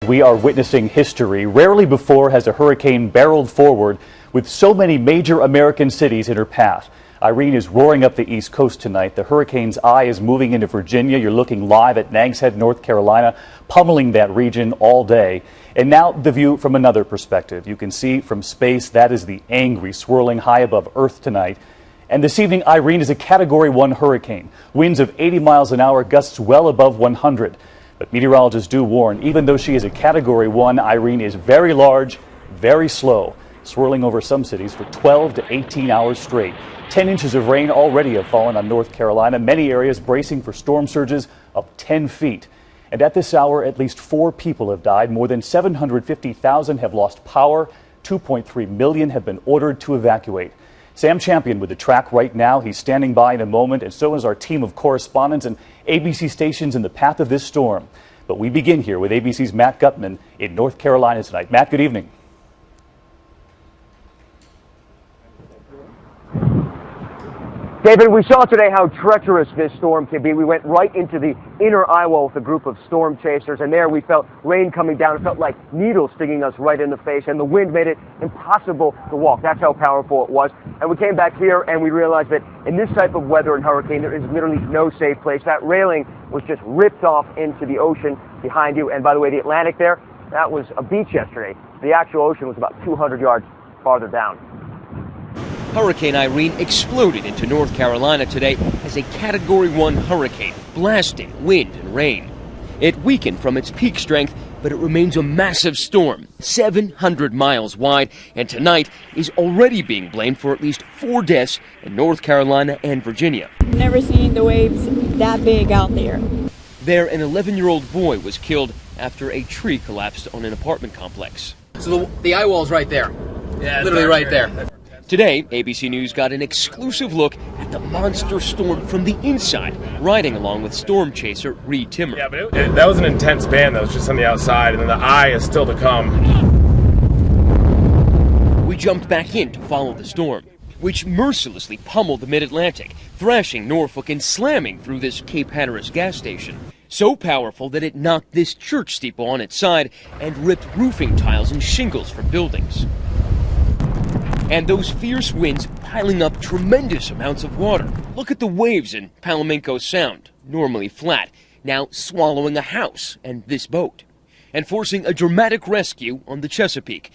We are witnessing history. Rarely before has a hurricane barreled forward with so many major American cities in her path. Irene is roaring up the East Coast tonight. The hurricane's eye is moving into Virginia. You're looking live at Nags Head, North Carolina, pummeling that region all day. And now the view from another perspective. You can see from space that is the angry swirling high above Earth tonight. And this evening, Irene is a Category 1 hurricane. Winds of 80 miles an hour, gusts well above 100. But meteorologists do warn, even though she is a Category 1, Irene is very large, very slow, swirling over some cities for 12 to 18 hours straight. 10 inches of rain already have fallen on North Carolina, many areas bracing for storm surges of 10 feet. And at this hour, at least 4 people have died. More than 750,000 have lost power. 2.3 million have been ordered to evacuate. Sam Champion with the track right now. He's standing by in a moment, and so is our team of correspondents and ABC stations in the path of this storm. But we begin here with ABC's Matt Gutman in North Carolina tonight. Matt, good evening. David, we saw today how treacherous this storm can be. We went right into the inner eyewall with a group of storm chasers, and there we felt rain coming down. It felt like needles stinging us right in the face, and the wind made it impossible to walk. That's how powerful it was. And we came back here and we realized that in this type of weather and hurricane, there is literally no safe place. That railing was just ripped off into the ocean behind you. And by the way, the Atlantic there, that was a beach yesterday. The actual ocean was about 200 yards farther down. Hurricane Irene exploded into North Carolina today as a Category 1 hurricane, blasting wind and rain. It weakened from its peak strength, but it remains a massive storm, 700 miles wide, and tonight is already being blamed for at least 4 deaths in North Carolina and Virginia. Never seen the waves that big out there. There, an 11-year-old boy was killed after a tree collapsed on an apartment complex. So the eye wall's right there. Yeah, literally right there. Today, ABC News got an exclusive look at the monster storm from the inside, riding along with storm chaser Reed Timmer. Yeah, but that was an intense band that was just on the outside, and then the eye is still to come. We jumped back in to follow the storm, which mercilessly pummeled the mid-Atlantic, thrashing Norfolk and slamming through this Cape Hatteras gas station. So powerful that it knocked this church steeple on its side and ripped roofing tiles and shingles from buildings. And those fierce winds piling up tremendous amounts of water. Look at the waves in Palomino Sound, normally flat, now swallowing a house and this boat, and forcing a dramatic rescue on the Chesapeake.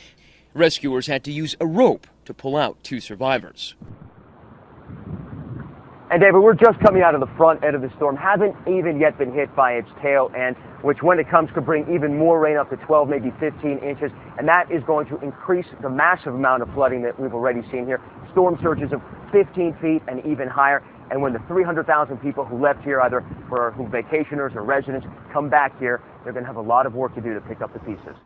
Rescuers had to use a rope to pull out 2 survivors. And David, we're just coming out of the front end of the storm, haven't even yet been hit by its tail end, which when it comes could bring even more rain, up to 12, maybe 15 inches. And that is going to increase the massive amount of flooding that we've already seen here. Storm surges of 15 feet and even higher. And when the 300,000 people who left here, either for who vacationers or residents, come back here, they're going to have a lot of work to do to pick up the pieces.